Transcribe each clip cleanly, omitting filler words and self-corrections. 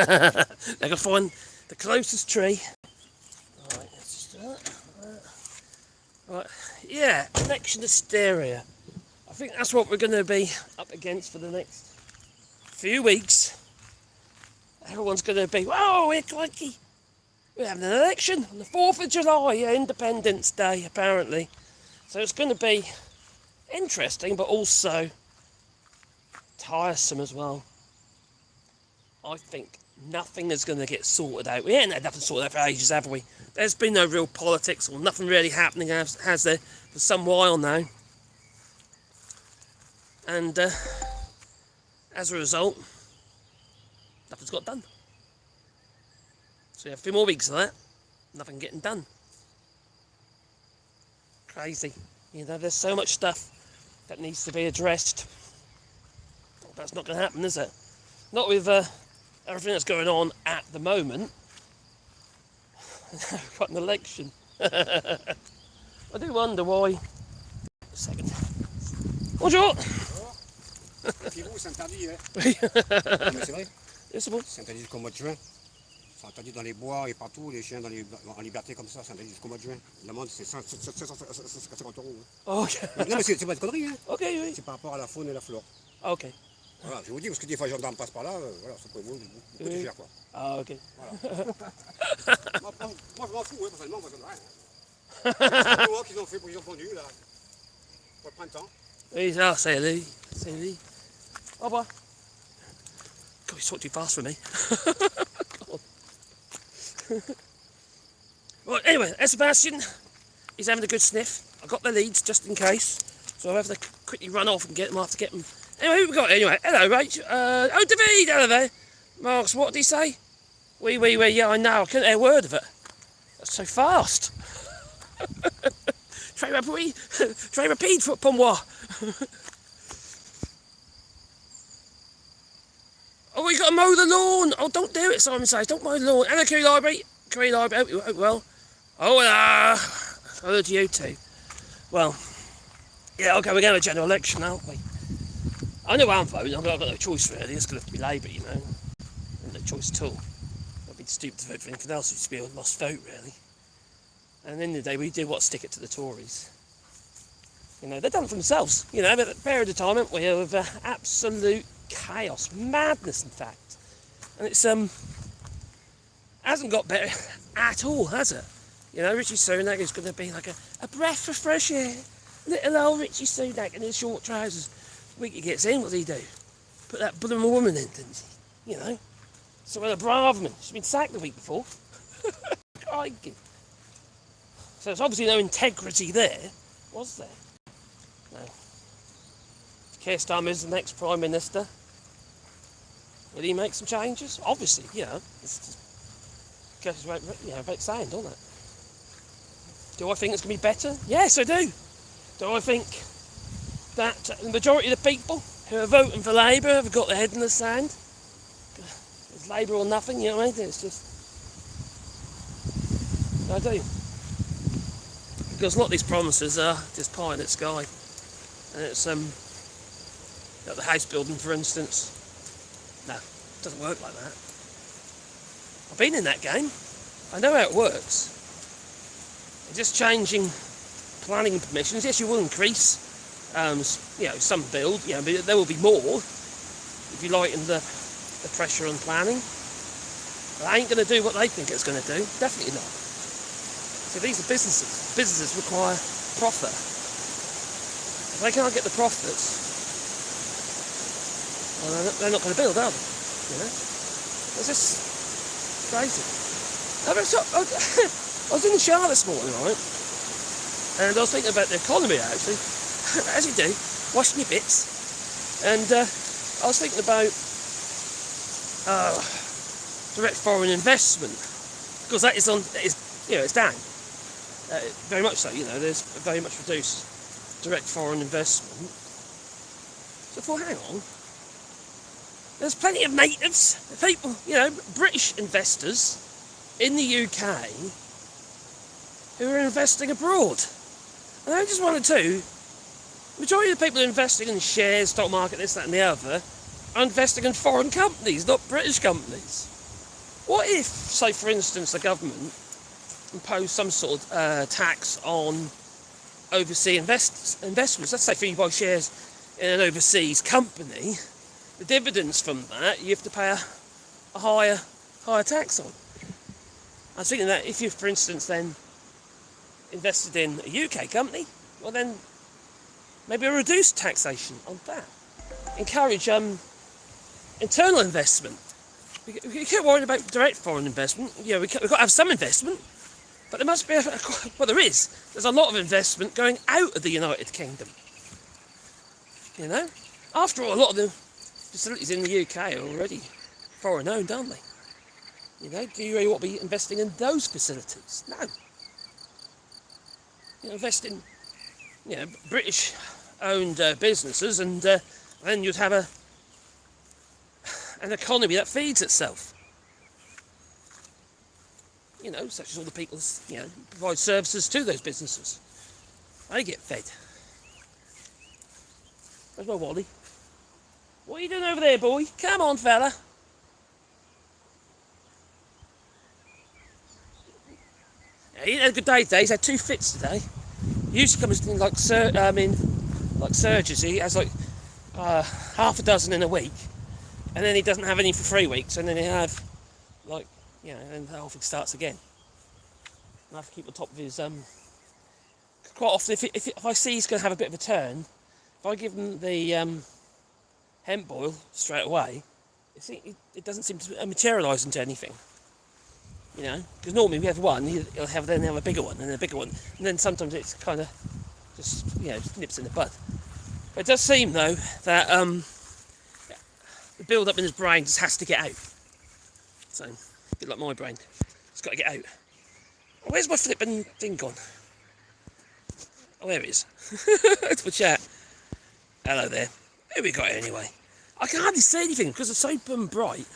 They're going to find the closest tree. Right, let's just do that. Right, yeah, election hysteria. I think that's what we're going to be up against for the next few weeks. Everyone's going to be, whoa, we're crikey. We're having an election on the 4th of July, Independence Day, apparently. So it's going to be interesting, but also tiresome as well. I think nothing is going to get sorted out. We ain't had nothing sorted out for ages, have we? There's been no real politics or nothing really happening, has there, for some while now. And as a result, nothing's got done. So you have a few more weeks of that, nothing getting done. Crazy. You know, there's so much stuff that needs to be addressed. That's not going to happen, is it? Not with everything that's going on at the moment. We've got an election. I do wonder why... A second. Bonjour. Chez vous, c'est interdit, hein? Oui. Mais c'est vrai. C'est bon. C'est interdit jusqu'au mois de juin. C'est interdit dans les bois et partout, les chiens en liberté comme ça, c'est interdit jusqu'au mois de juin. L'amende, c'est 750 €. Oh, ok. Non, mais c'est pas de conneries, hein? Ok, oui. C'est par rapport à la faune et la flore. Ok. Voilà, je vous dis, parce que des fois, les gendarmes passent par là, voilà, ça peut vous coûter cher, quoi. Ah, ok. Voilà. moi, je m'en fous, hein, personnellement, moi, j'en ai rien. C'est moi qu'ils ont fait, ils ont pendu, là, pour le printemps. Oui, ça, c'est lui. C'est lui. Au revoir. God, he's talked too fast for me. Well, anyway, Sebastian, he's having a good sniff. I've got the leads just in case, so I'll have to quickly run off and get them. I have to get them. Anyway, who we got? Anyway, hello, Rach. Oh, David, hello there. Marks, what did he say? Oui, yeah, I know. I couldn't hear a word of it. That's so fast. Très rapide pour moi. Oh, we got to mow the lawn. Oh, don't do it, Simon says. Don't mow the lawn. Hello, Curry Library. Curry Library. Oh, well. Oh, hello to you too. Well, yeah, okay, we're going to a general election, aren't we? I know I'm voting. I've got no choice, really. It's going to have to be Labour, you know. No choice at all. I'd be stupid to vote for anything else. It'd just be a lost vote, really. And at the end of the day, we do what? Stick it to the Tories. You know, they've done it for themselves. You know, but a period of time, haven't we, of absolute chaos, madness, in fact. And it's hasn't got better at all, has it? You know, Richie Sunak is going to be like a breath of fresh air. Little old Richie Sunak in his short trousers. The week he gets in, what does he do? Put that blooming woman in, didn't he? You know? So well, a Braverman. She's been sacked the week before. Crikey. So there's obviously no integrity there, was there? No. Keir Starmer's the next Prime Minister. Will he make some changes? Obviously, you know. It's goes without saying, doesn't it? Do I think it's going to be better? Yes, I do. Do I think that the majority of the people who are voting for Labour have got their head in the sand? It's Labour or nothing, you know what I mean? It's just... I do. Because a lot of these promises are just pie in the sky. And it's, like the house building, for instance. No, it doesn't work like that. I've been in that game. I know how it works. Just changing planning permissions. Yes, you will increase, you know, some build. You know, but there will be more if you lighten the pressure on planning. But I ain't going to do what they think it's going to do. Definitely not. So these are businesses. Businesses require profit. If they can't get the profits, well, they're not going to build, are they? You know, it's just crazy. I was in the shower this morning, right? And I was thinking about the economy, actually. As you do, washing your bits. And I was thinking about direct foreign investment, because that is on. You know, it's down. Very much so. You know, there's very much reduced direct foreign investment. So I thought, hang on. There's plenty of natives, people, you know, British investors in the UK who are investing abroad. And I just wanted to, the majority of the people who are investing in shares, stock market, this, that and the other, are investing in foreign companies, not British companies. What if, say for instance, the government imposed some sort of tax on overseas investments? Let's say if you buy shares in an overseas company, the dividends from that you have to pay a higher tax on. I was thinking that if you, for instance, then invested in a UK company, well then maybe a reduced taxation on that. Encourage internal investment. We can't worry about direct foreign investment. Yeah, we've got to have some investment, but there must be there's a lot of investment going out of the United Kingdom. You know, after all, a lot of the facilities in the UK are already foreign owned, aren't they? You know, do you really want to be investing in those facilities? No. You know, invest in, you know, British owned businesses, and then you'd have an economy that feeds itself. You know, such as all the people, you know, provide services to those businesses. They get fed. There's my Wally. What are you doing over there, boy? Come on, fella. Yeah, he had a good day today. He's had 2 fits today. He used to come as like surges. He has like half a dozen in a week, and then he doesn't have any for 3 weeks, and then he have like, you know, and the whole thing starts again. I have to keep on top of his quite often if I see he's going to have a bit of a turn, if I give him the hemp oil straight away, it doesn't seem to materialise into anything. You know, because normally we have one, he'll then have a bigger one, and a bigger one, and then sometimes it's kind of just, you know, nips in the bud. But it does seem though that the build up in his brain just has to get out. So, a bit like my brain, it's got to get out. Oh, where's my flipping thing gone? Oh, there it is. It's for chat. Hello there. Here we got it anyway. I can hardly see anything because it's so bright.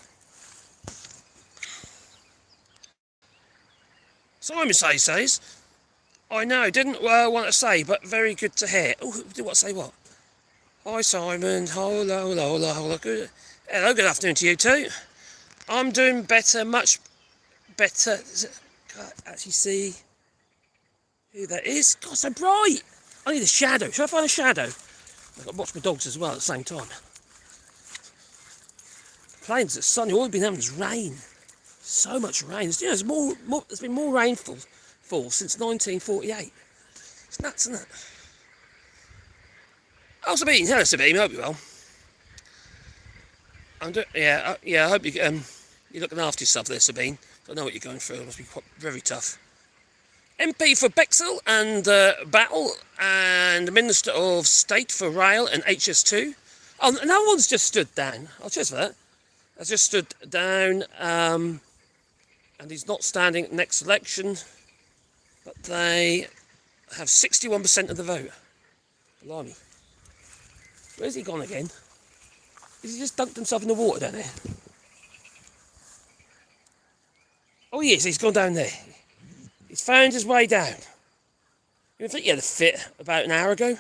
Simon says, I know, didn't want to say, but very good to hear. Oh, do what? Say what? Hi Simon, hola. Good. Hello, good afternoon to you too. I'm doing better, much better. Can't actually see who that is. God, so bright. I need a shadow. Should I find a shadow? I've got to watch my dogs as well at the same time. Plains, it's sunny. All we've been having is rain. So much rain. You know, there's been more rainfall since 1948. It's nuts, isn't it? Oh, Sabine. Hello, Sabine. I hope you're well. I hope you're looking after yourself there, Sabine. I know what you're going through. It must be very tough. MP for Bexhill and Battle, and Minister of State for Rail and HS2. Oh, another one's just stood down. Oh, cheers for that. Has just stood down, and he's not standing next election, but they have 61% of the vote. Blimey. Where's he gone again? Has he just dunked himself in the water down there? Oh, he is. He's gone down there. He's found his way down. You think he had a fit about an hour ago?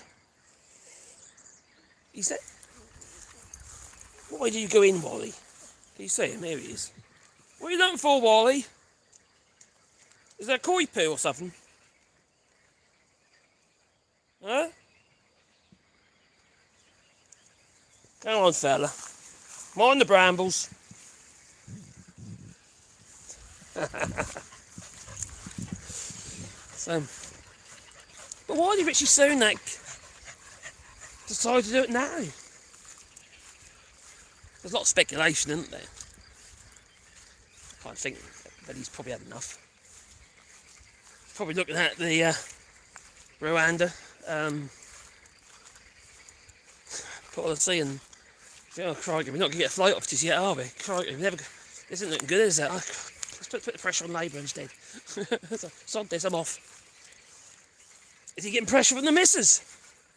He's there. What way do you go in, Wally? Can you see him? There he is. What are you looking for, Wally? Is there a koi poo or something? Huh? Come on, fella. Mind the brambles. So, but why did Richie Sunak decide to do it now? There's a lot of speculation, isn't there? I think that he's probably had enough. He's probably looking at the Rwanda policy and oh, crikey, we're not going to get a flight off just yet, are we? Crikey, this isn't looking good, is it? Let's put the pressure on Labour instead. Sod this, I'm off. Is he getting pressure from the missus?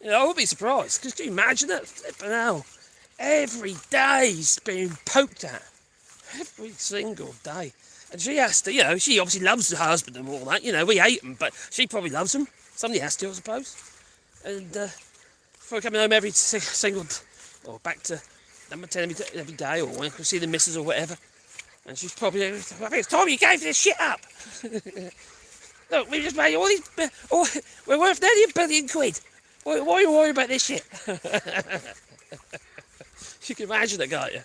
You know, I would be surprised. Because can you imagine that? Flipping hell. Every day he's being poked at. Every single day. And she has to, you know, she obviously loves her husband and all that. You know, we hate him, but she probably loves him. Somebody has to, I suppose. And before coming home every single, or back to number 10 every day, or when I can see the missus or whatever. And she's probably, I think it's time you gave this shit up. Look, we just made all these, we're worth nearly £1 billion. Why are you worried about this shit? You can imagine it, can't you?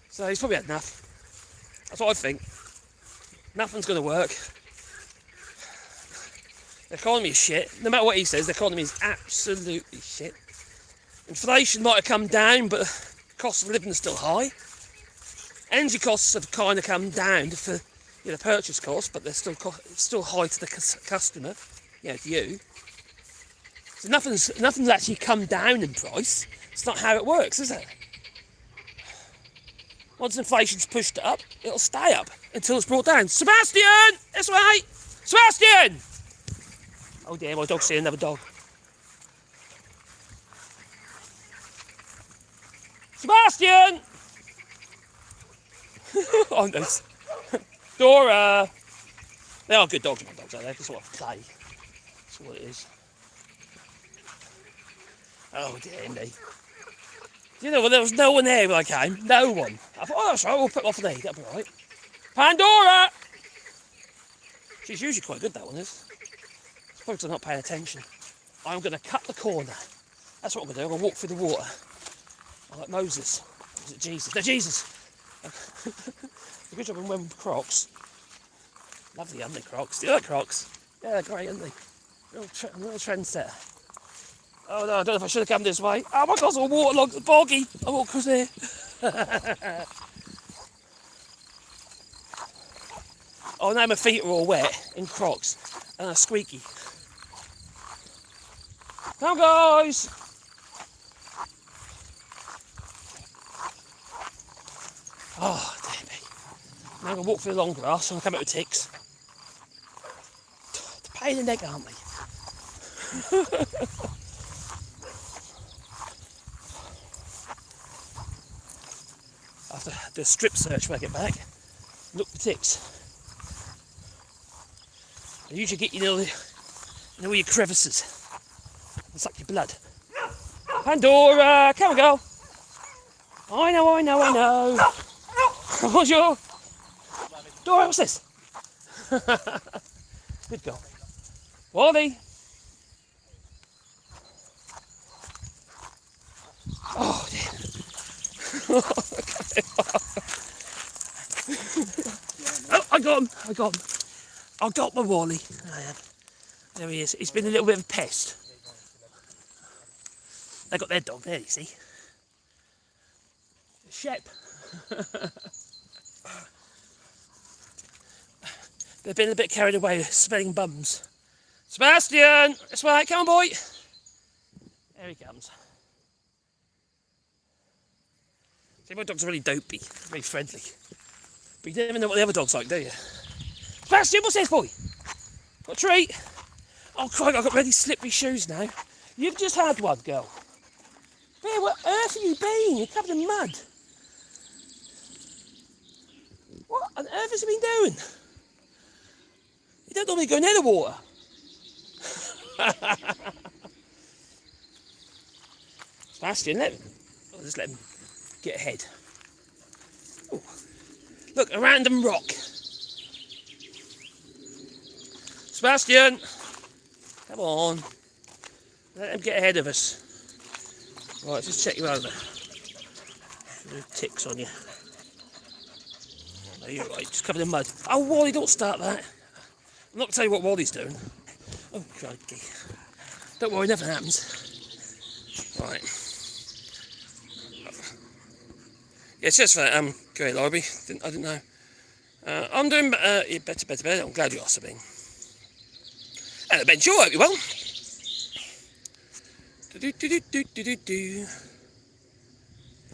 So he's probably had enough. That's what I think. Nothing's going to work. The economy is shit. No matter what he says, the economy is absolutely shit. Inflation might have come down, but the cost of living is still high. Energy costs have kind of come down for the purchase cost, but they're still high to the customer, to you. So nothing's actually come down in price. It's not how it works, is it? Once inflation's pushed up, it'll stay up until it's brought down. Sebastian! This way! Sebastian! Oh dear, my dog's seeing another dog. Sebastian! Oh no. Dora! They are good dogs, my dogs, aren't they? They sort of play. That's what it is. Oh dear me. You know, there was no one there when I came. No one. I thought, oh, that's right, we'll put it off there. That'll be all right. Pandora! She's usually quite good, that one is. I suppose I'm not paying attention. I'm going to cut the corner. That's what I'm going to do. I'm going to walk through the water. I'm like Moses. Or was it Jesus? No, Jesus! Good job in wearing Crocs. Lovely, aren't they, Crocs? Do you like Crocs? Yeah, they're great, aren't they? Real trendsetter. Oh no, I don't know if I should have come this way. Oh my God, it's all waterlogged, boggy. I walk across here. Oh, now my feet are all wet in Crocs and are squeaky. Come guys! Oh, dear me. Now I'm going to walk through the long grass and I'll come out with ticks. It's a pain in the neck, aren't they? I have to do a strip search when I get back. Look for ticks. They usually get you in all your crevices and suck your blood. Pandora, come on, girl. I know. Bonjour. Dora, what's this? Good girl. Wally. Oh dear. Oh, I got him. I got my Wally. There he is. He's been a little bit of a pest. They got their dog there, you see. Shep. They've been a bit carried away smelling bums. Sebastian! That's right, come on boy! There he comes. See, my dog's really dopey, very friendly. But you never know what the other dog's like, do you? Sebastian, what's this boy? Got a treat? Oh, crikey, I've got really slippery shoes now. You've just had one, girl. Where on earth have you been? You're covered in mud. What on earth has he been doing? You don't normally go near the water. Sebastian, I'll just let him get ahead. Ooh. Look, a random rock. Sebastian, come on. Let him get ahead of us. Right, just check you over. No ticks on you. No, you're right, just covered in mud. Oh, Wally, don't start that. I'm not going to tell you what Wally's doing. Oh, crikey. Don't worry, nothing happens. Right. Yeah, it's just for great library. I didn't know. I'm doing better. I'm glad you asked me. Hello, Ben. Sure, I hope you're well.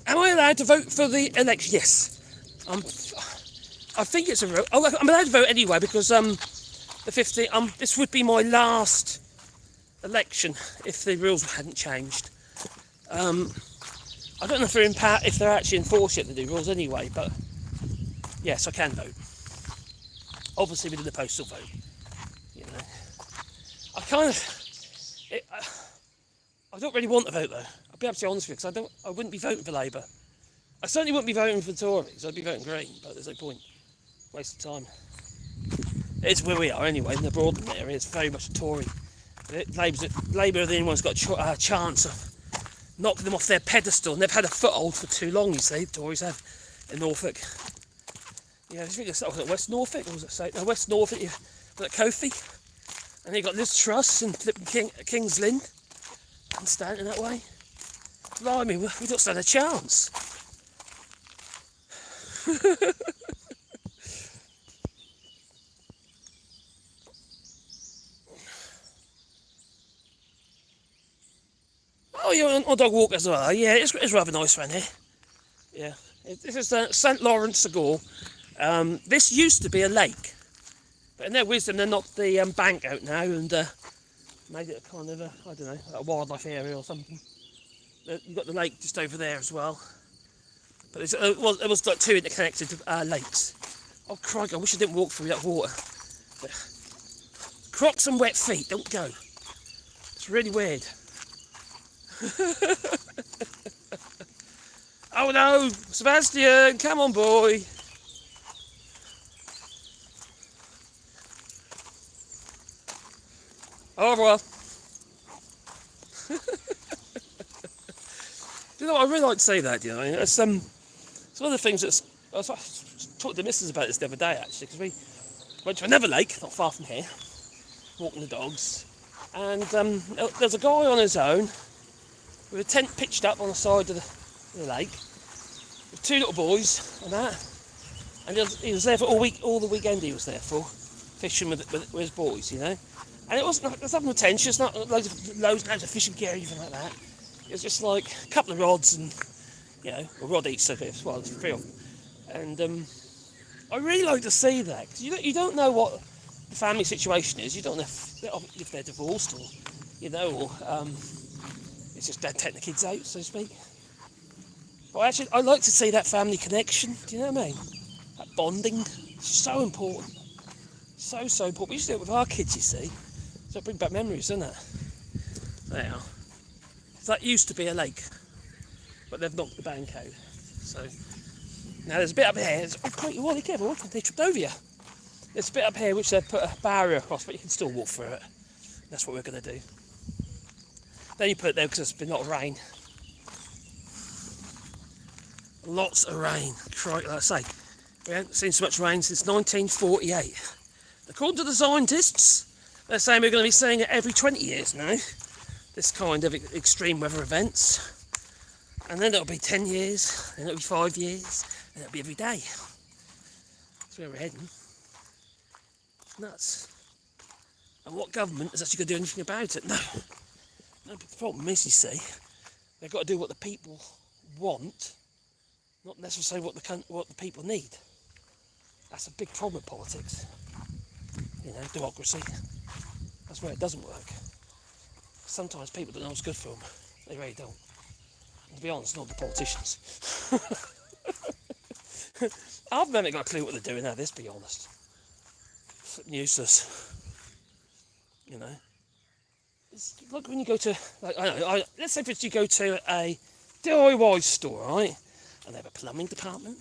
Am I allowed to vote for the election? Yes. I think it's I'm allowed to vote anyway because the 15th. This would be my last election if the rules hadn't changed. I don't know if they're actually enforced yet, the new rules anyway, but yes, I can vote. Obviously within the postal vote. You know, I don't really want to vote though. I'll be absolutely honest with you because I wouldn't be voting for Labour. I certainly wouldn't be voting for Tories. I'd be voting Green, but there's no point. Waste of time. It's where we are anyway, in the Broadland area. It's very much a Tory. Labour are the only ones got a chance of knocking them off their pedestal. And they've had a foothold for too long, you see. The Tories have in Norfolk. Yeah, I think it's West Norfolk, or was it no, West Norfolk, was it Kofi? And you got Liz Truss and flipping King's Lynn. And standing that way. Blimey, we don't stand a chance. Oh, you're on dog walk as well. Yeah, it's rather nice around here. Yeah, this is St Lawrence Segor. This used to be a lake, but in their wisdom they knocked the bank out now and made it a kind of a, I don't know, a wildlife area or something. You've got the lake just over there as well. But it was like two interconnected lakes. Oh crikey, I wish I didn't walk through that water. But Crocs and wet feet, don't go. It's really weird. Oh no, Sebastian, come on boy. Au revoir. You know, I really like to say that, you know. It's one of the things that's... I was talking to the missus about this the other day, actually, because we went to another lake, not far from here, walking the dogs, and there's a guy on his own with a tent pitched up on the side of the lake, with two little boys and that, and he was there for all the weekend he was there for, fishing with his boys, you know. And it wasn't, there's nothing pretentious, not loads and loads of fishing gear or anything like that. It was just like a couple of rods and, you know, a rod each, so it's well, it's three of them. And I really like to see that, because you don't know what the family situation is. You don't know if they're divorced or, you know, or it's just dad taking the kids out, so to speak. But actually, I like to see that family connection, do you know what I mean? That bonding, it's so important. So important. We used to do it with our kids, you see. So it brings back memories, doesn't it? There. So that used to be a lake, but they've knocked the bank out. So now there's a bit up here. Oh, quite, well, be careful, they tripped over you. There's a bit up here which they've put a barrier across, but you can still walk through it. That's what we're going to do. Then you put it there because there's been a lot of rain. Lots of rain. Like I say, we haven't seen so much rain since 1948. According to the scientists, they're saying we're going to be seeing it every 20 years now. This kind of extreme weather events. And then it'll be 10 years, then it'll be 5 years, and it'll be every day. That's where we're heading. It's nuts. And what government is actually going to do anything about it? No. No, but the problem is, you see, they've got to do what the people want, not necessarily what the people need. That's a big problem with politics. You know, democracy. That's where it doesn't work. Sometimes people don't know what's good for them. They really don't. And to be honest, not the politicians. I've never got a clue what they're doing now, let's be honest. Useless. You know. It's like when you go to, like, I don't know, let's say for instance you go to a DIY store, right? And they have a plumbing department,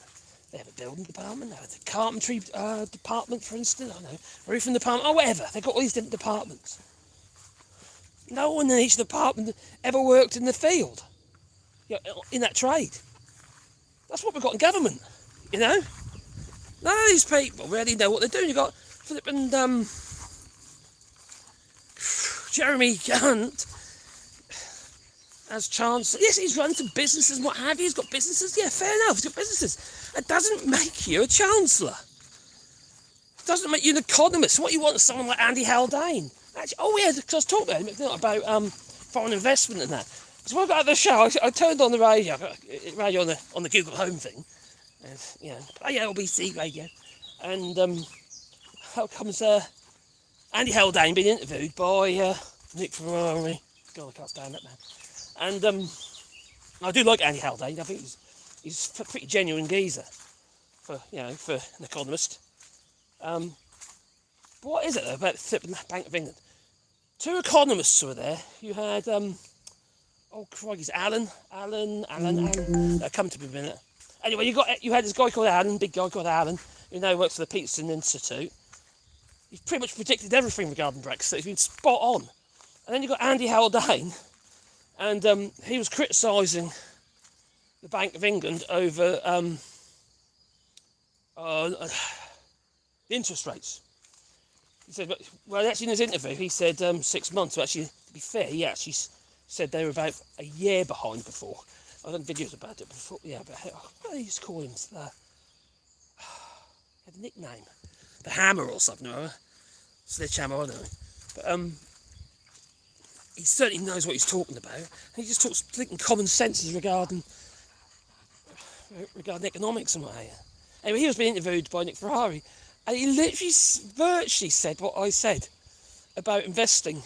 they have a building department, they have a carpentry department, for instance, I don't know, roofing department, or whatever. They've got all these different departments. No one in each department ever worked in the field, you know, in that trade. That's what we've got in government, you know. None of these people really know what they're doing. You've got flipping Jeremy Hunt as Chancellor. Yes, he's run some businesses and what have you. He's got businesses. Yeah, fair enough. He's got businesses. It doesn't make you a Chancellor. It doesn't make you an economist. What you want is someone like Andy Haldane. Actually, oh yeah, because I was talking about foreign investment and that. Because when I got out of the show, I turned on the radio on the Google Home thing. And, you know, play LBC radio. And how comes Andy Haldane being interviewed by Nick Ferrari. God, I can't stand that man. And I do like Andy Haldane. I think he's a pretty genuine geezer for an economist. But what is it though about the Bank of England? Two economists were there. You had oh crikey, Alan. Come to me a minute. Anyway, you had this guy called Alan, big guy called Alan, who now works for the Peterson Institute. He's pretty much predicted everything regarding Brexit. He's been spot on. And then you've got Andy Haldane, and he was criticising the Bank of England over the interest rates. He said, well, actually in his interview, he said 6 months, but actually, to be fair, he actually said they were about a year behind before. I've done videos about it before, yeah, but what do they used to call him? He had a nickname. The Hammer or something, or Sledgehammer, I don't know. But he certainly knows what he's talking about. And he just talks thinking common sense regarding economics and what have you. Anyway, he was being interviewed by Nick Ferrari, and he literally virtually said what I said about investing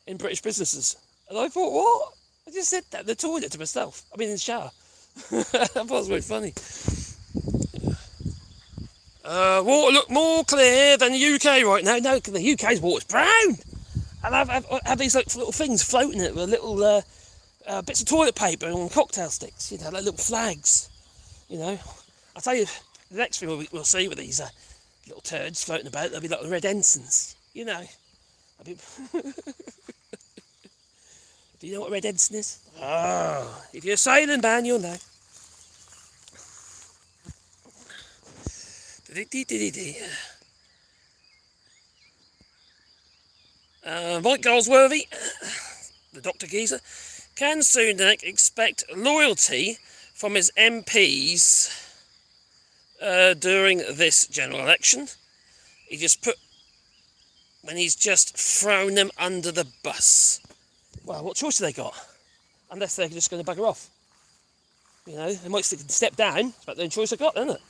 in British businesses. And I thought, what? I just said that in the toilet to myself. I mean, in the shower. I thought it was very funny. Water look more clear than the UK right now. No, the UK's water's brown. And I have these little things floating in it with little bits of toilet paper and cocktail sticks, you know, like little flags, you know. I'll tell you, the next thing we'll see with these little turds floating about, they'll be like the red ensigns, you know. Do you know what a red ensign is? Oh, if you're a sailing man, you'll know. Mike Goldsworthy, the Dr. Geezer, can Sunak expect loyalty from his MPs during this general election? When he's just thrown them under the bus. Well, what choice have they got? Unless they're just going to bugger off. You know, they might step down, but the only choice they've got, isn't it?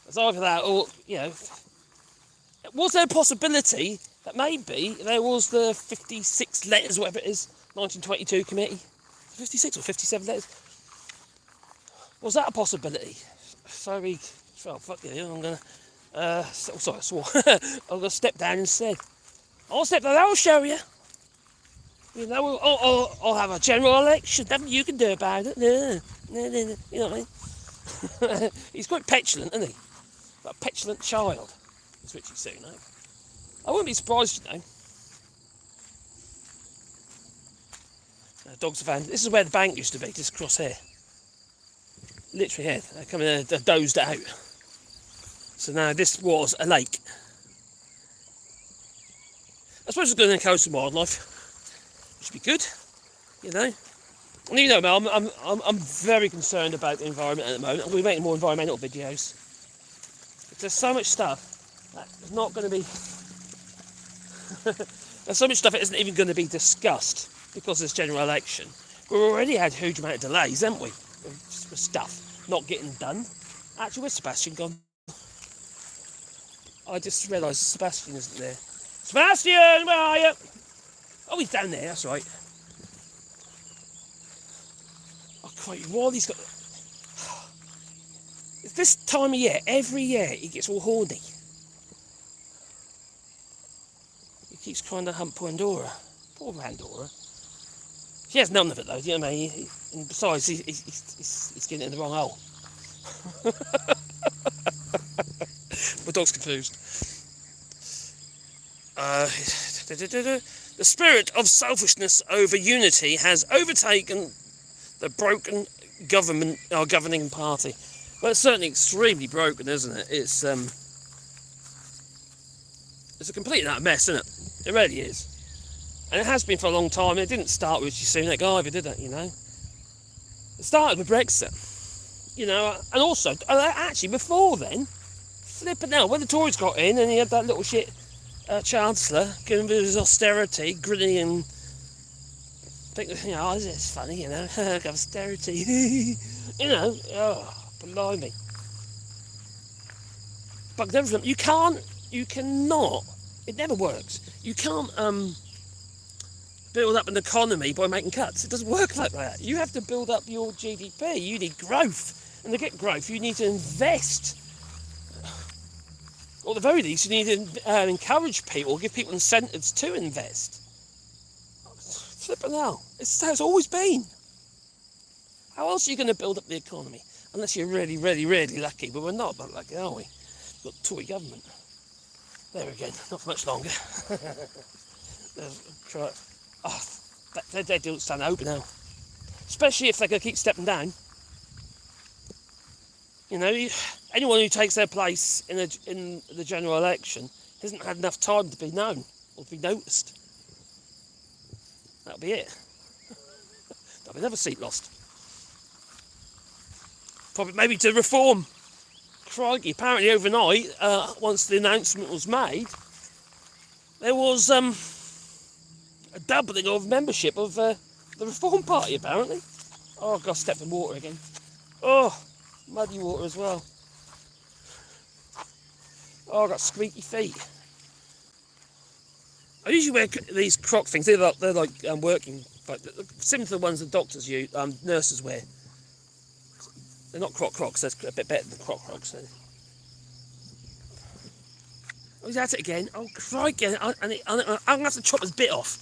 It's either that or, you know, was there a possibility that maybe there was the 56 letters, whatever it is, 1922 committee? 56 or 57 letters? Was that a possibility? So fuck you, I'm going to, sorry, I swore. I'm going to step down instead. I'll step down, I'll show you. You know, I'll have a general election, nothing you can do about it. No, you know what I mean? He's quite petulant, isn't he? Like a petulant child. That's Richie Sunak. I wouldn't be surprised, you know. Dogs are found. This is where the bank used to be, just across here. Literally here. They come in, they dozed out. So now this was a lake. I suppose it's good in coastal wildlife. Which would be good, you know. And you know, I'm very concerned about the environment at the moment. We're making more environmental videos. But there's so much stuff that's not going to be. There's so much stuff that isn't even going to be discussed because of this general election. We've already had a huge amount of delays, haven't we? With stuff not getting done. Actually, where's Sebastian gone? I just realised Sebastian isn't there. Sebastian, where are you? Oh, he's down there, that's right. Oh, crikey, while he's got... It's this time of year, every year, he gets all horny. He keeps trying to hump Pandora. Poor Pandora. She has none of it, though, do you know what I mean? And besides, he's getting it in the wrong hole. My dog's confused. The spirit of selfishness over unity has overtaken the broken governing party. Well, it's certainly extremely broken, isn't it? It's a complete and utter mess, isn't it? It really is. And it has been for a long time. It didn't start with Richie Sunak either, did it, you know? It started with Brexit, you know, and also, actually, before then, flipping out, when the Tories got in and he had that little shit Chancellor giving his austerity, grinning and thinking, you know, it's funny, you know, austerity, you know, oh, blimey. But you cannot, it never works. You can't build up an economy by making cuts. It doesn't work like that. You have to build up your GDP. You need growth. And to get growth, you need to invest. Or at the very least, you need to encourage people, give people incentives to invest. Flipping hell. It's how it's always been. How else are you going to build up the economy? unless you're really, really, really lucky, but we're not that lucky, are we? We've got Tory government. There again, not for much longer. Try. Oh, they don't stand open now. Especially if they're going to keep stepping down. You know, anyone who takes their place in the general election hasn't had enough time to be known or to be noticed. That'll be it. That'll be another seat lost. Probably maybe to reform. Crikey, apparently overnight, once the announcement was made, there was a doubling of membership of the Reform Party, apparently. Oh, I've got to step in water again. Oh, muddy water as well. Oh, I've got squeaky feet. I usually wear these croc things. They're like working, but similar to the ones that doctors use, nurses wear. They're not crocs. They're a bit better than crocs. So. Oh, he's at it again. Oh, crikey! I'm gonna have to chop his bit off.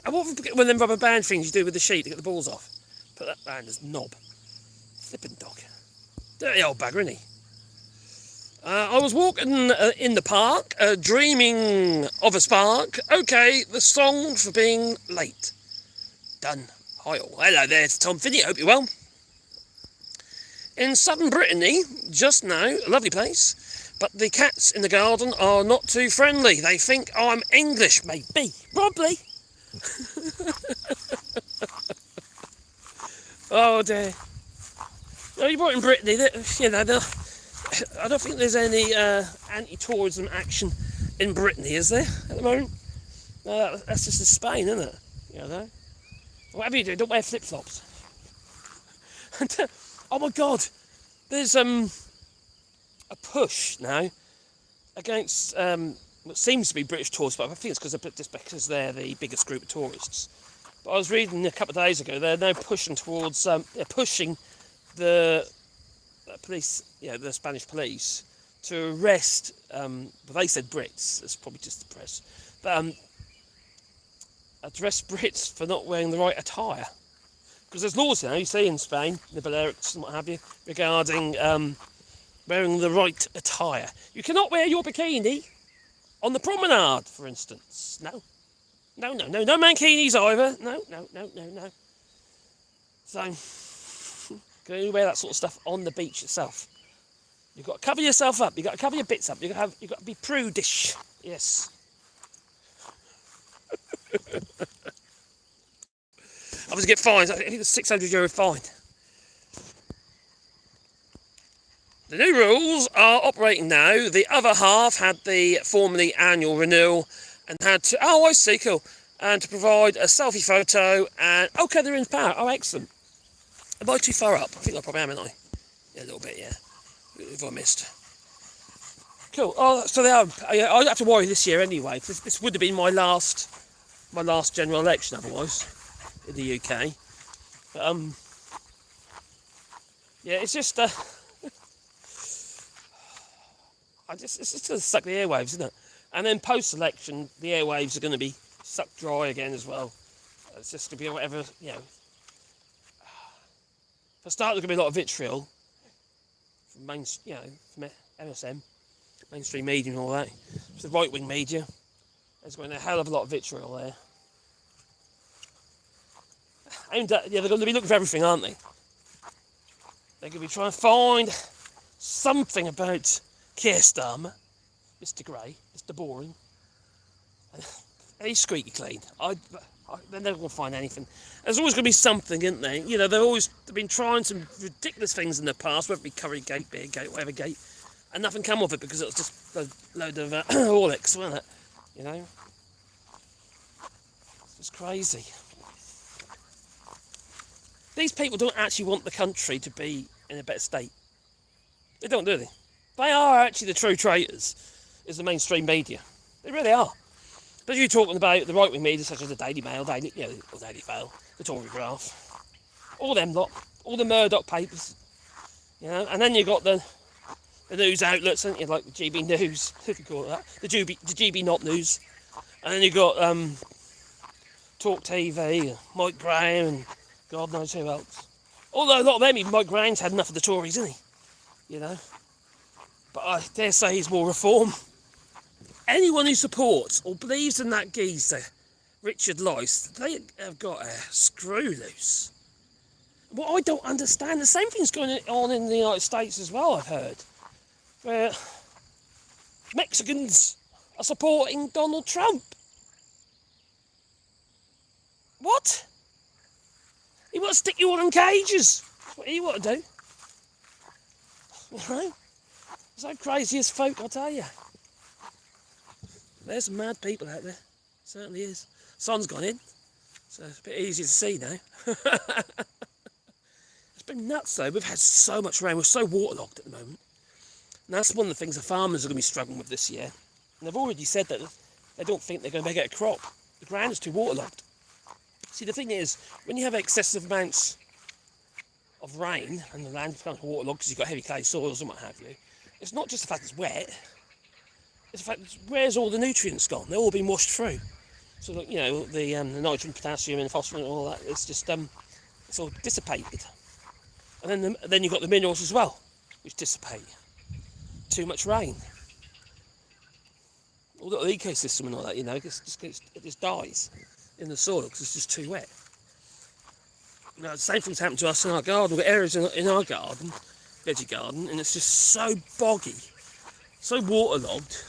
I want to get one of them rubber band things you do with the sheet to get the balls off. Put that round his knob. Flipping dog. Dirty old bugger, isn't he? I was walking in the park, dreaming of a spark. Okay, the song for being late. Done. Hi all. Hello there, it's Tom Finney. Hope you're well. In southern Brittany, just now, a lovely place, but the cats in the garden are not too friendly. They think I'm English, maybe. Probably. Oh dear. No, you brought in Brittany, you know, I don't think there's any anti-tourism action in Brittany, is there, at the moment? That's just in Spain, isn't it? You know, whatever you do, don't wear flip-flops. Oh my God, there's a push now against what seems to be British tourists, but I think it's because they're the biggest group of tourists. But I was reading a couple of days ago, they're now pushing towards, they're pushing the police, the Spanish police, to arrest, well, they said Brits, it's probably just the press, but arrest Brits for not wearing the right attire. Because there's laws now, you see, in Spain, the Balearics and what have you, regarding wearing the right attire. You cannot wear your bikini on the promenade, for instance. No mankinis either. No. So, you can only wear that sort of stuff on the beach itself. You've got to cover yourself up. You've got to cover your bits up. You've got to be prudish. Yes. I was get fined. I think it's a €600 fine. The new rules are operating now. The other half had the formerly annual renewal and had to. Oh, I see, cool. And to provide a selfie photo. And okay, they're in power. Oh, excellent. Am I too far up? I think I probably am, aren't I? Yeah, a little bit, yeah. If I missed. Cool. Oh, so they are. I don't have to worry this year anyway. This would have been my last general election otherwise in the UK. But yeah, it's just it's just going to suck the airwaves, isn't it? And then post-election, the airwaves are going to be sucked dry again as well. It's just going to be whatever, For a start, there's going to be a lot of vitriol from from MSM, mainstream media and all that. It's the right-wing media. There's going to be a hell of a lot of vitriol there. And they're going to be looking for everything, aren't they? They're going to be trying to find something about Keir Starmer, Mr. Grey, Mr. Boring. And he's squeaky clean. They're never going to find anything. There's always going to be something, isn't there? They've been trying some ridiculous things in the past, whether it be Curry Gate, Beer Gate, whatever gate, and nothing come of it because it was just a load of Horlicks, wasn't it? It's crazy. These people don't actually want the country to be in a better state. They don't, do they? They are actually the true traitors, is the mainstream media. They really are. But you're talking about the right-wing media, such as the Daily Mail, or Daily Mail, the Tory Graph, all them lot, all the Murdoch papers, and then you've got the news outlets, haven't you, like the GB News, if you call it that, the GB Not News, and then you've got Talk TV, Mike Graham, and God knows who else. Although a lot of them, even Mike Brown's had enough of the Tories, isn't he? You know. But I dare say he's more reform. Anyone who supports or believes in that geezer, Richard Loyce, they have got a screw loose. What I don't understand, the same thing's going on in the United States as well, I've heard, where Mexicans are supporting Donald Trump. What? He wants to stick you all in cages. That's what he want to do. Right? So crazy as folk, I'll tell you. There's some mad people out there. Certainly is. Sun's gone in, so it's a bit easier to see now. It's been nuts though. We've had so much rain. We're so waterlogged at the moment. And that's one of the things the farmers are going to be struggling with this year. And they've already said that they don't think they're going to get a crop. The ground is too waterlogged. See, the thing is, when you have excessive amounts of rain and the land becomes waterlogged because you've got heavy clay soils and what have you, it's not just the fact it's wet, it's the fact that where's all the nutrients gone? They're all been washed through. So, you know, the nitrogen, potassium and phosphorus and all that, it's just, it's all dissipated. And then you've got the minerals as well, which dissipate. Too much rain. All the ecosystem and all that, you know, it just dies in the soil because it's just too wet. You know, the same thing's happened to us in our garden. We've got areas in our garden, veggie garden, and it's just so boggy, so waterlogged.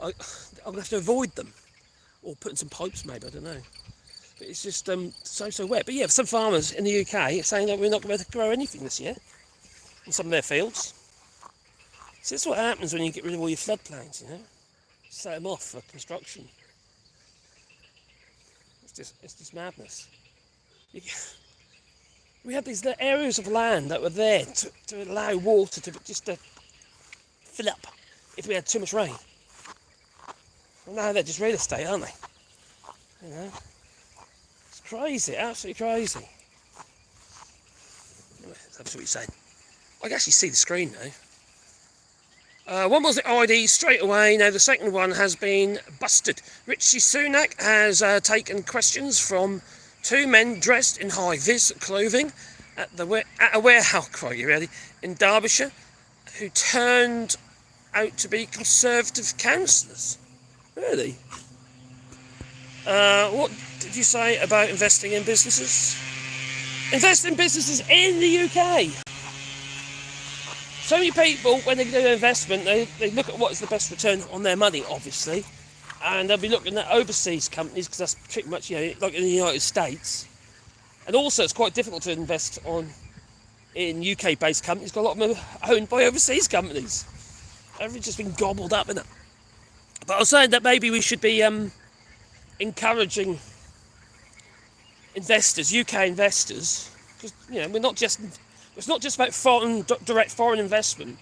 I'm going to have to avoid them. Or put in some pipes maybe, I don't know. But it's just so wet. But yeah, some farmers in the UK are saying that we're not going to be able to grow anything this year in some of their fields. So this is what happens when you get rid of all your floodplains, you know. Set them off for construction. It's just madness. We had these areas of land that were there to allow water to fill up if we had too much rain. Well, now they're just real estate, aren't they? You know, it's crazy, absolutely crazy. That's what you're saying. I can actually see the screen now. One was the ID straight away. Now the second one has been busted. Richie Sunak has taken questions from two men dressed in high-vis clothing at a warehouse, quite you ready, in Derbyshire, who turned out to be Conservative councillors. Really? What did you say about investing in businesses? Invest in businesses in the UK. So many people, when they do an investment, they look at what is the best return on their money, obviously. And they'll be looking at overseas companies, because that's pretty much, you know, like in the United States. And also, it's quite difficult to invest in UK-based companies, because a lot of them are owned by overseas companies. Everything's just been gobbled up, isn't it? But I was saying that maybe we should be encouraging investors, UK investors, because, you know, it's not just about direct foreign investment.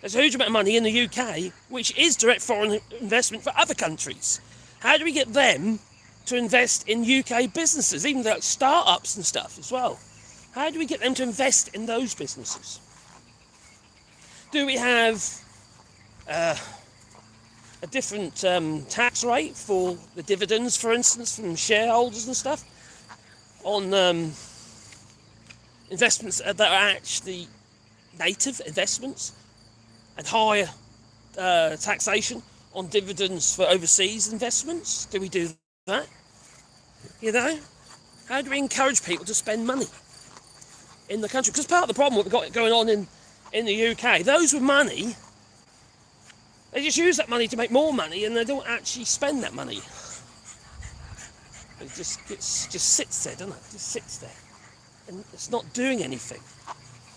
There's a huge amount of money in the UK, which is direct foreign investment for other countries. How do we get them to invest in UK businesses, even like start-ups and stuff as well? How do we get them to invest in those businesses? Do we have a different tax rate for the dividends, for instance, from shareholders and stuff, on investments that are actually native investments, and higher taxation on dividends for overseas investments? Do we do that? You know? How do we encourage people to spend money in the country? Because part of the problem what we've got going on in the UK, those with money, they just use that money to make more money, and they don't actually spend that money. It just sits there, doesn't it? It just sits there. And it's not doing anything.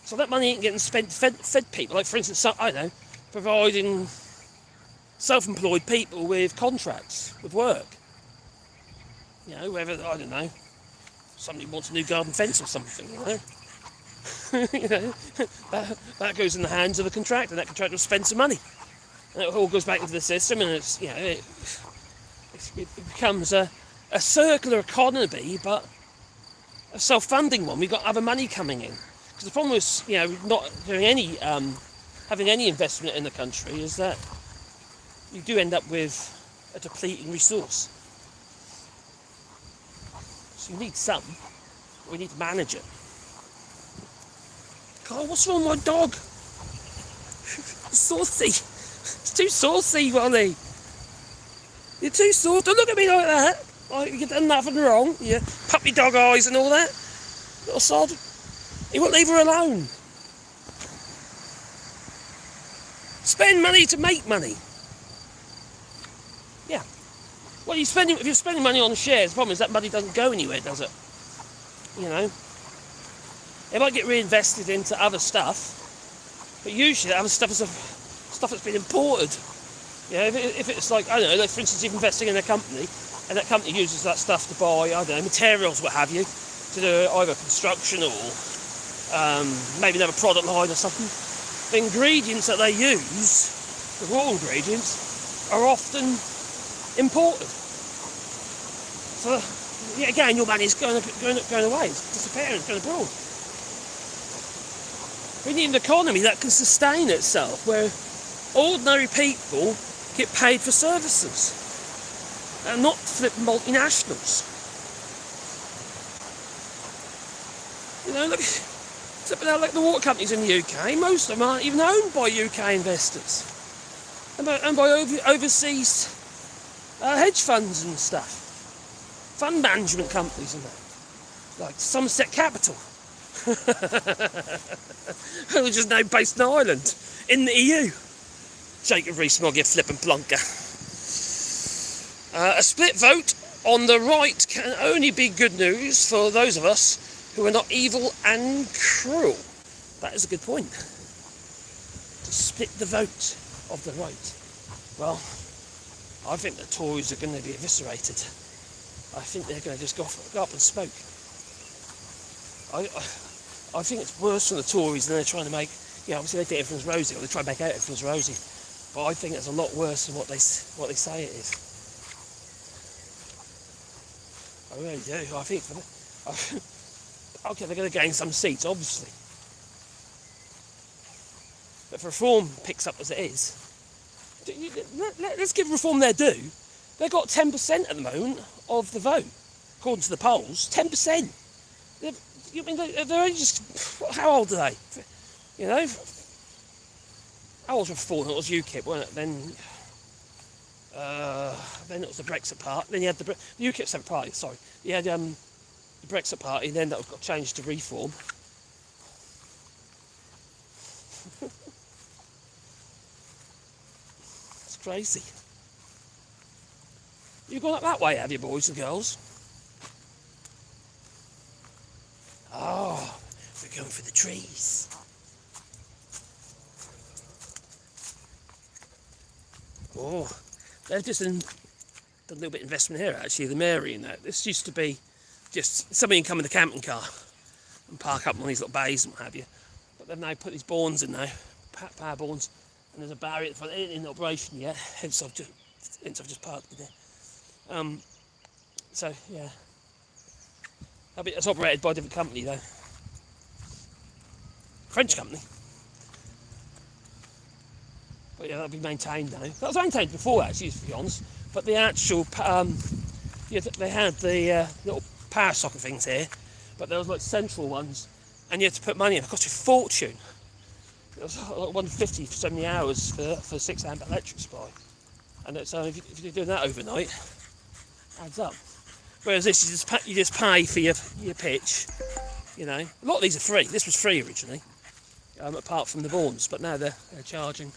So that money ain't getting spent, fed people. Like, for instance, I don't know, providing self-employed people with contracts, with work. You know, whether, I don't know, somebody wants a new garden fence or something, you know. You know, that goes in the hands of a contractor, and that contractor will spend some money. And it all goes back into the system, and it's, you know, it becomes a circular economy, but a self-funding one. We've got other money coming in. Because the problem with, you know, not doing any, having any investment in the country is that you do end up with a depleting resource. So you need some, but we need to manage it. God, what's wrong with my dog? It's saucy. It's too saucy, Wally. You're too saucy. Don't look at me like that. Like you've done nothing wrong. Yeah, puppy dog eyes and all that. Little sod. You won't leave her alone. Spend money to make money. Yeah. Well, if you're spending money on shares, the problem is that money doesn't go anywhere, does it? You know. It might get reinvested into other stuff, but usually that other stuff is stuff that's been imported. Yeah, if it's like, I don't know, like for instance, you're investing in a company, and that company uses that stuff to buy, I don't know, materials, what have you, to do either construction or maybe another product line or something. The ingredients that they use, the raw ingredients, are often imported. So, yeah, again, your money's going away, it's disappearing, it's going abroad. We need an economy that can sustain itself, where ordinary people get paid for services, and not flip multinationals. You know, look, like the water companies in the UK, most of them aren't even owned by UK investors, and by overseas hedge funds and stuff, fund management companies and that, like Somerset Capital, which is now based in Ireland, in the EU. Jacob Rees-Mogg, you flippin' plonker. A split vote on the right can only be good news for those of us who are not evil and cruel. That is a good point. To split the vote of the right. Well, I think the Tories are going to be eviscerated. I think they're going to just go up and smoke. I think it's worse for the Tories than they're trying to make. Yeah, obviously they think everything's rosy, or they try to make out everything's rosy. But I think it's a lot worse than what they say it is. I really do. I think okay, they're going to gain some seats, obviously. But if Reform picks up as it is, let's give Reform their due. They've got 10% at the moment of the vote, according to the polls. 10%. They're only just, how old are they? You know, how old was Reform? It was UKIP, wasn't it? Then it was the Brexit Party. Then you had the UKIP separate party. Sorry, you had the Brexit Party. Then that got changed to Reform. It's crazy. You've gone up that way, have you, boys and girls? Oh, we're going for the trees. Oh, they've just done a little bit of investment here, actually, the Mary and that. This used to be just somebody can come in the camping car and park up on these little bays and what have you. But they've now put these bournes in now, power bournes, and there's a barrier at the front. It ain't in operation yet, hence I've just parked in there. So, yeah. It's operated by a different company, though. French company. But yeah, that'll be maintained now. That was maintained before, actually, to be honest. But the actual, they had the little power socket things here, but there was like central ones, and you had to put money in. It cost you a fortune. It was like $150 for so many hours for 6 amp electric supply. And so if you're doing that overnight, adds up. Whereas this, you just pay for your pitch. You know, a lot of these are free. This was free originally, apart from the bournes, but now they're charging,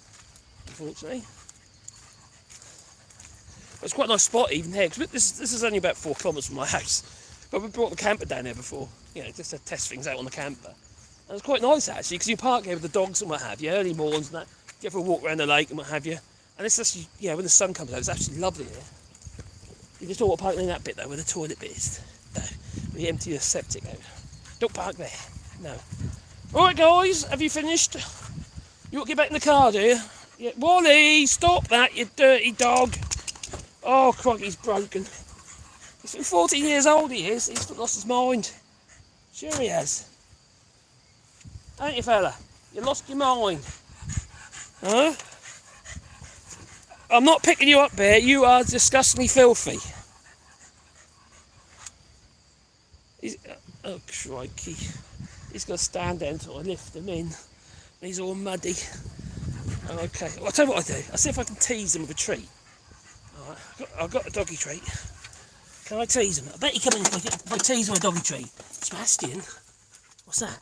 unfortunately. But it's quite a nice spot even here, because this is only about 4 kilometres from my house. But we brought the camper down here before, you know, just to test things out on the camper. And it's quite nice actually, because you park here with the dogs and what have you, early mornings and that, get for a walk around the lake and what have you. And it's actually, yeah, when the sun comes out, it's actually lovely here. You just don't want to park in that bit though, where the toilet bit is. No, when you empty your septic out. Don't park there, no. Alright guys, have you finished? You want to get back in the car, do you? Yeah. Wally, stop that, you dirty dog. Oh, crikey, he's broken. He's been 14 years old, he is. He's lost his mind. Sure he has. Ain't you, fella? You lost your mind. Huh? I'm not picking you up, Bear. You are disgustingly filthy. Oh, crikey. He's got to stand there until I lift him in. He's all muddy. Okay, well, I'll tell you what I do. I'll see if I can tease him with a treat. Alright, I've got a doggy treat. Can I tease him? I bet he come in if I tease him with a doggy treat. Sebastian, what's that?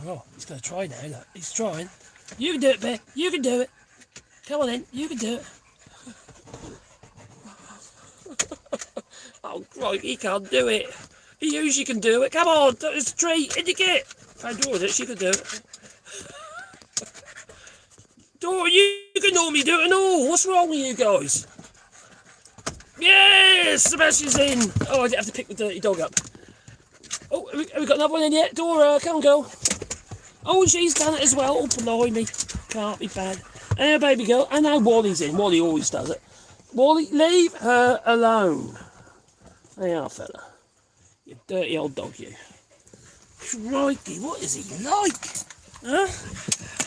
Oh, he's going to try now, look. He's trying. You can do it, Bear. You can do it. Come on then, you can do it. Oh, right, he can't do it. He usually can do it. Come on, it's a treat. In you get. If I draw it, she can do it. Dora, you can normally do it and all. What's wrong with you guys? Yes, Sebastian's in. Oh, I didn't have to pick the dirty dog up. Oh, have we got another one in yet? Dora, come on, girl. Oh, she's done it as well. Oh, blimey. Can't be bad. And baby girl. And now Wally's in. Wally always does it. Wally, leave her alone. There you are, fella. You dirty old dog, you. Crikey, what is he like? Huh?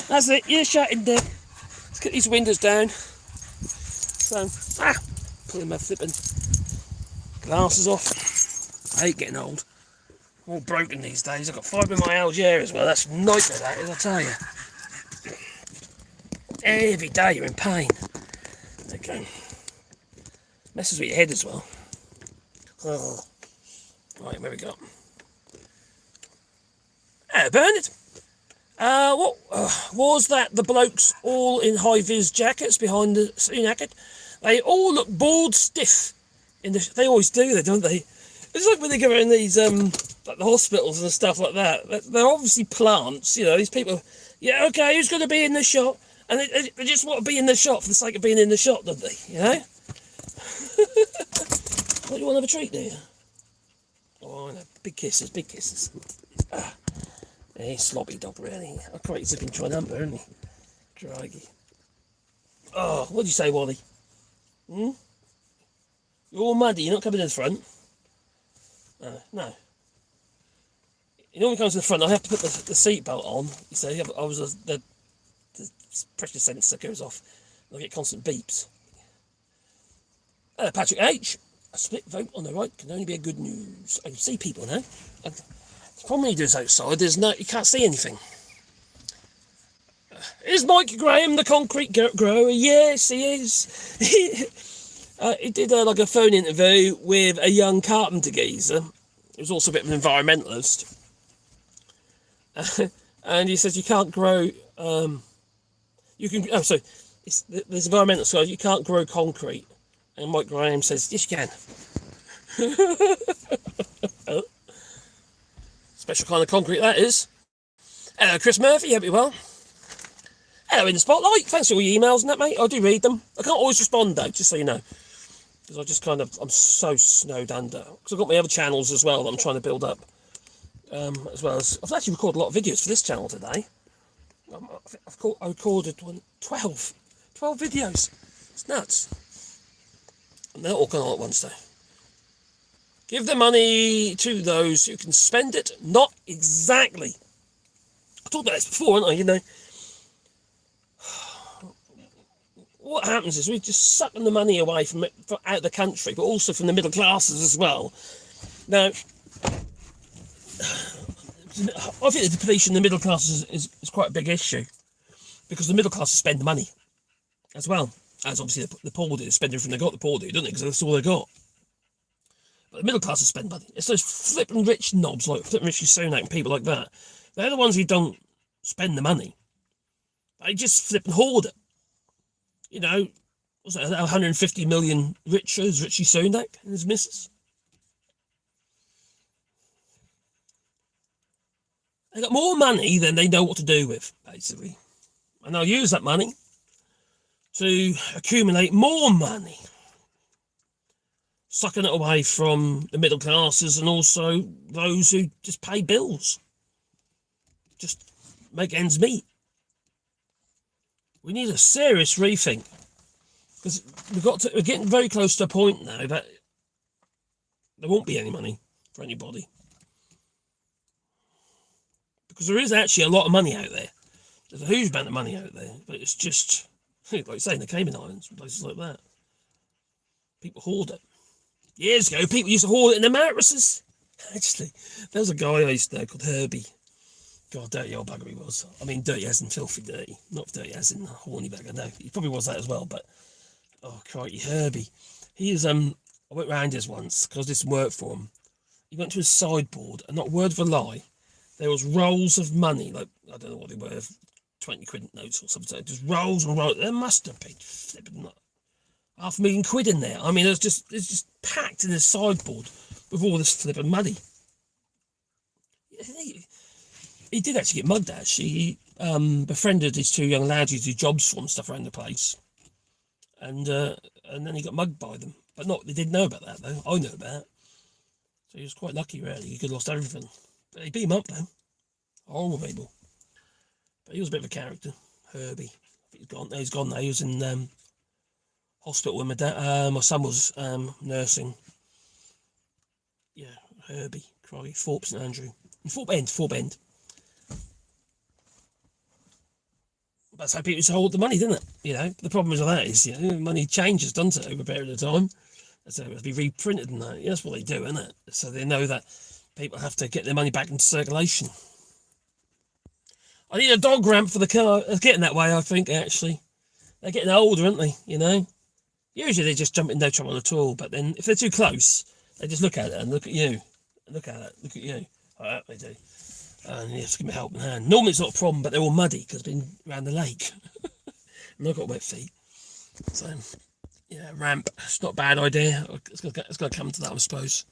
That's it. You're shutting, Dick. Let's get these windows down. So, pulling my flipping glasses off. I hate getting old. I'm all broken these days. I've got fibromyalgia as well. That's a nightmare, that is, I tell you. Every day you're in pain. Okay. Messes with your head as well. Oh. Right, where we got? Bernard. What was that? The blokes all in high-vis jackets behind the Sunak? They all look bored stiff. They always do, don't they? It's like when they go around these like the hospitals and stuff like that. They're obviously plants, you know. These people. Yeah, okay. Who's going to be in the shot? And they just want to be in the shot for the sake of being in the shot, don't they? You know. What, you want to have a treat, do you? Oh, I know. Big kisses, big kisses. He's sloppy dog, really. I quite he's been trying to hump her, isn't he? Crikey. Oh, what do you say, Wally? You're all muddy, you're not coming to the front? No. He normally comes to the front, I have to put the seatbelt on. You see, I was the pressure sensor goes off. I get constant beeps. Patrick H. A split vote on the right can only be a good news. I can see people now. The problem he does outside, you can't see anything. Is Mike Graham the concrete grower? Yes, he is. He did like a phone interview with a young carpenter geezer. He was also a bit of an environmentalist. And he says you can't grow... there's environmental guys, you can't grow concrete. And Mike Graham says, yes, you can. Oh. Special kind of concrete, that is. Hello, Chris Murphy, hope you're well. Hello, in the spotlight. Thanks for all your emails and that, mate. I do read them. I can't always respond, though, just so you know. Because I'm so snowed under. Because I've got my other channels as well that I'm trying to build up. As well as, I've actually recorded a lot of videos for this channel today. I recorded 12 videos. It's nuts. And they're all going on at once, though. Give the money to those who can spend it. Not exactly. I talked about this before, haven't I? You know, what happens is we're just sucking the money away from out of the country, but also from the middle classes as well. Now, I think the depletion in the middle classes is quite a big issue, because the middle classes spend money as well. As obviously the poor do, spend everything they got, the poor do, don't they? Because that's all they got. But the middle classes spend money. It's those flipping rich knobs like flipping Richie Sunak and people like that. They're the ones who don't spend the money. They just flip and hoard it. You know, what's that, 150 million richer as Richie Sunak and his missus? They got more money than they know what to do with, basically. And they'll use that money to accumulate more money, sucking it away from the middle classes and also those who just pay bills, just make ends meet. We need a serious rethink, because we're getting very close to a point now that there won't be any money for anybody, because there is actually a lot of money out there. There's a huge amount of money out there, but it's just, like saying, the Cayman Islands, places like that. People hoard it. Years ago, people used to hoard it in their mattresses. Actually, there was a guy I used to know called Herbie. God, dirty old bugger he was. I mean, dirty as in filthy dirty. Not dirty as in horny bugger, no. He probably was that as well, but... Oh, crikey, Herbie. He is, I went round his once, because I did some work for him. He went to his sideboard, and not a word of a lie, there was rolls of money, like, I don't know what they were, 20 quid notes or something. Just rolls and rolls. There must have been flipping £500,000 in there. I mean, it's just packed in his sideboard with all this flipping money. He did actually get mugged, actually. He befriended these two young lads who do jobs for him, stuff around the place. And then he got mugged by them. But they didn't know about that, though. I know about it. So he was quite lucky, really. He could have lost everything. But he beat him up, though. Horrible people. But he was a bit of a character. Herbie. I think he's gone. No, he's gone now. He was in hospital with my dad. My son was nursing. Yeah, Herbie. Crikey. Thorpe St Andrew. Thorpe End. That's how people used to hold the money, didn't it? You know, the problem with that is, you know, money changes, doesn't it, over a period of time. So it has to be reprinted and that. Yeah, that's what they do, isn't it? So they know that people have to get their money back into circulation. I need a dog ramp for the car. It's getting that way, I think, actually. They're getting older, aren't they, you know? Usually they just jump in no trouble at all, but then if they're too close, they just look at it and look at you. Look at it, look at you. Like that they do. And you have to give me a helping hand. Normally it's not a problem, but they're all muddy because they've been around the lake. And I've got wet feet. So, yeah, ramp. It's not a bad idea. It's got to come to that, I suppose.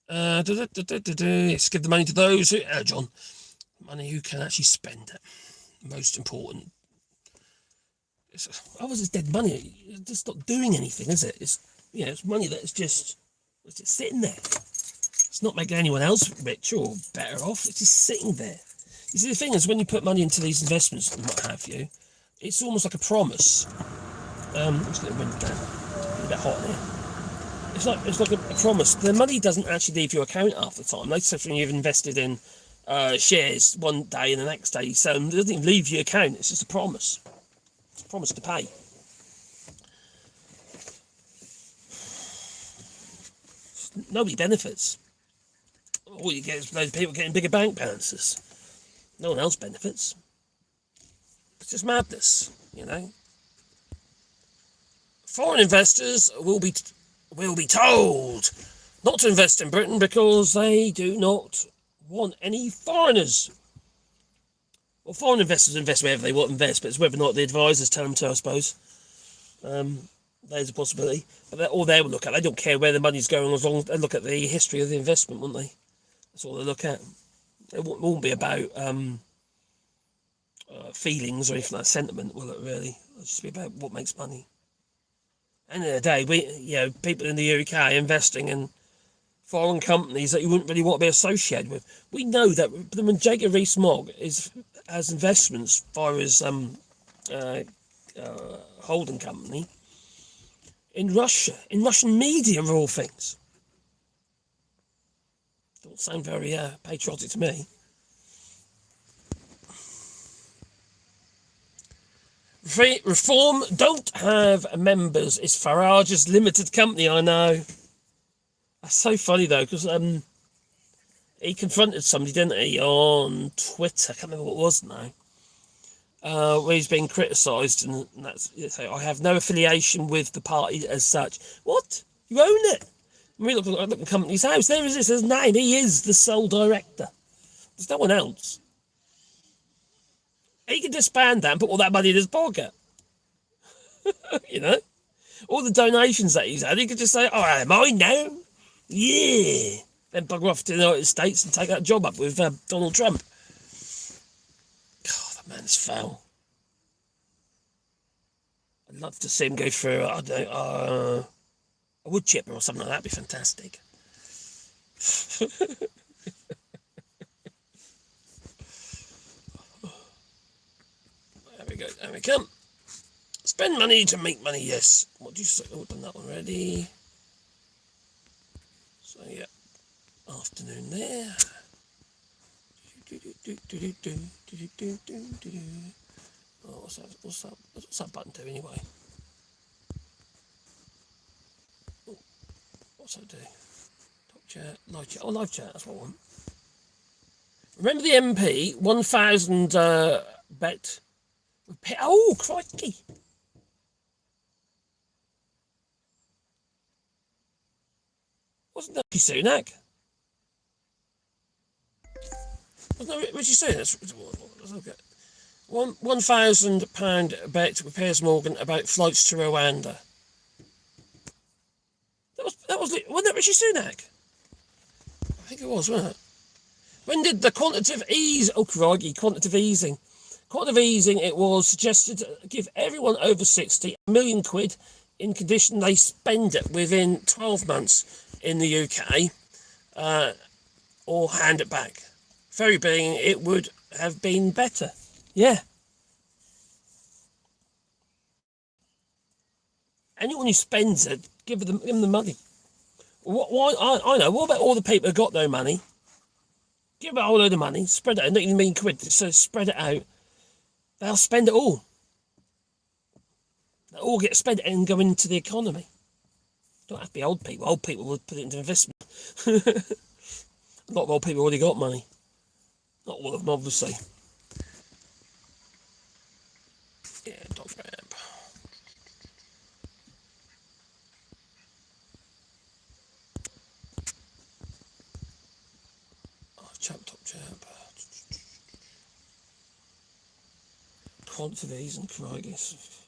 Let's give the money to those who, John, money who can actually spend it. Most important. It's dead money. It's just not doing anything, is it? It's money that's just sitting there. It's not making anyone else richer or better off. It's just sitting there. You see, the thing is, when you put money into these investments and what have you, it's almost like a promise. I'm just going to wind down. It's a bit hot in here. It's like a promise. The money doesn't actually leave your account half the time. Like, say, when you've invested in shares one day and the next day you sell them, it doesn't even leave your account. It's just a promise. It's a promise to pay. Nobody benefits. All you get is loads of people getting bigger bank balances. No one else benefits. It's just madness, you know. Foreign investors will be told not to invest in Britain because they do not want any foreigners. Well, foreign investors invest wherever they want to invest, but it's whether or not the advisors tell them to, I suppose. There's a possibility. But all they will look at, they don't care where the money's going as long as they look at the history of the investment, won't they? That's all they look at. It won't be about feelings or anything like sentiment, will it really? It'll just be about what makes money. End of the day, people in the UK investing in foreign companies that you wouldn't really want to be associated with. We know that when Jacob Rees-Mogg has investments via his holding company in Russia, in Russian media of all things. Don't sound very patriotic to me. Reform don't have members. It's Farage's limited company, I know. That's so funny though, because he confronted somebody, didn't he, on Twitter? I can't remember what it was now. Where he's being criticised, and that's, I have no affiliation with the party as such. What? You own it? We look at the company's house. There is his name. He is the sole director. There's no one else. He can disband that and put all that money in his pocket. You know? All the donations that he's had, he could just say, oh, am I now? Yeah. Then bugger off to the United States and take that job up with Donald Trump. God, that man is foul. I'd love to see him go through, a wood chipper or something like that. Would be fantastic. There we come. Spend money to make money, yes. What do you say? Oh, I've done that already. So, yeah. Afternoon there. Oh, what's that button do anyway? Oh, what's that do? Top chat, live chat. Oh, live chat, that's what I want. Remember the MP 1,000 bet. Oh, crikey. Wasn't that Rishi Sunak? Wasn't that Rishi Sunak? Let's look at £1,000 bet with Piers Morgan about flights to Rwanda. Wasn't that Rishi Sunak? I think it was, wasn't it? When did the quantitative easing? Oh, crikey, quantitative easing. Quantitative easing, it was suggested to give everyone over 60 £1 million in condition they spend it within 12 months in the UK, or hand it back. Very being, it would have been better. Yeah. Anyone who spends it, give them the money. Why? I know. What about all the people who got no money? Give them a whole load of money, spread it out, not even mean quid, so spread it out. They'll spend it all. They'll all get spent and go into the economy. Don't have to be old people. Old people would put it into investment. A lot of old people already got money. Not all of them, obviously. Yeah, dog ramp. Oh, chap, top chap. Quantities and crikey. It's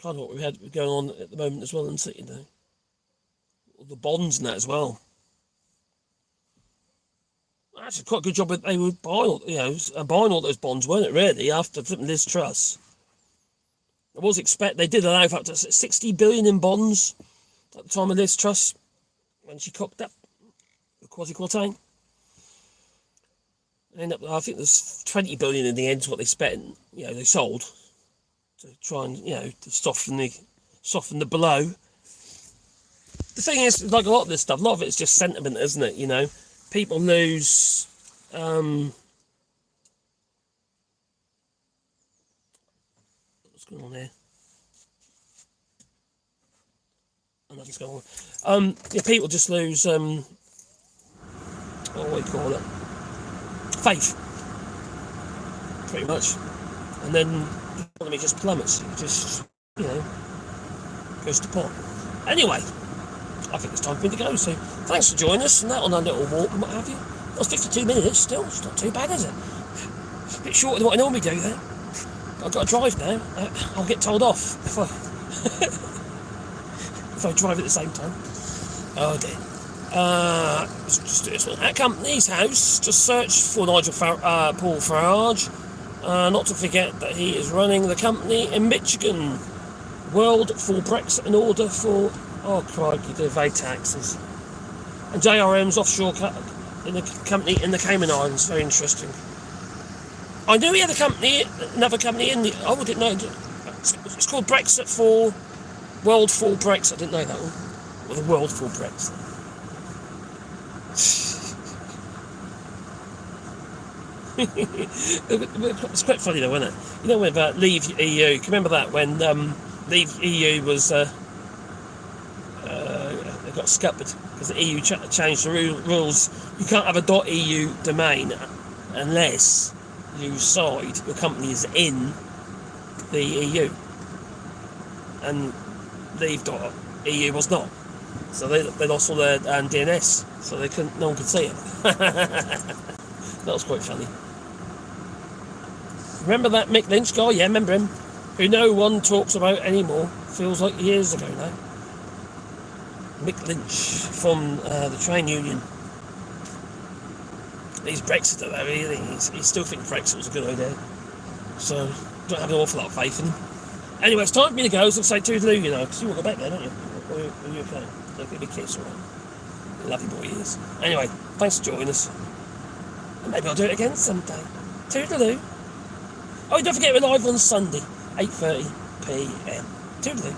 kind of what we had going on at the moment as well, isn't it, you know? All the bonds and that as well. Actually, quite a good job that they were buying, buying all those bonds, weren't it, really, after flipping Liz Truss? I was they did allow for up to 60 billion in bonds at the time of Liz Truss, when she cocked up the quasi-quartain. And I think there's 20 billion in the end is what they spent, they sold to try and, to soften the blow. The thing is, like a lot of this stuff, a lot of it's just sentiment, isn't it, People lose, what's going on here? Oh, nothing's going on. People just lose, what do we call it? Faith, pretty much, and then the economy just plummets. It just, goes to pot. Anyway, I think it's time for me to go. So thanks for joining us and that on our little walk and what have you. That was 52 minutes still. It's not too bad, is it? A bit shorter than what I normally do there. I've got to drive now. I'll get told off if I drive at the same time. Oh dear. At Company's House to search for Paul Farage, not to forget that he is running the company in Michigan. World for Brexit in order for, oh crikey, to evade taxes. And JRM's offshore in the company in the Cayman Islands. Very interesting. I knew he had another company in the, I didn't know. It's called World for Brexit. I didn't know that one. Or the World for Brexit. It's quite funny though, isn't it? With Leave EU. Can you remember that when Leave EU was they got scuppered because the EU changed the rules. You can't have a .eu domain unless your company is in the EU, and Leave.eu was not. So they lost all their DNS, so no one could see it. That was quite funny. Remember that Mick Lynch guy? Yeah, remember him? Who no one talks about anymore. Feels like years ago now. Mick Lynch from the train union. He's Brexit though, really. He still thinks Brexit was a good idea. So, don't have an awful lot of faith in him. Anyway, it's time for me to go, so say toodaloo, because you want to go back there, don't you? Or are you okay? Look at the kids, all right? Lovely boy he is. Anyway, thanks for joining us. And maybe I'll do it again someday. Toodaloo. Oh, don't forget we're live on Sunday, 8:30 PM. Toodaloo.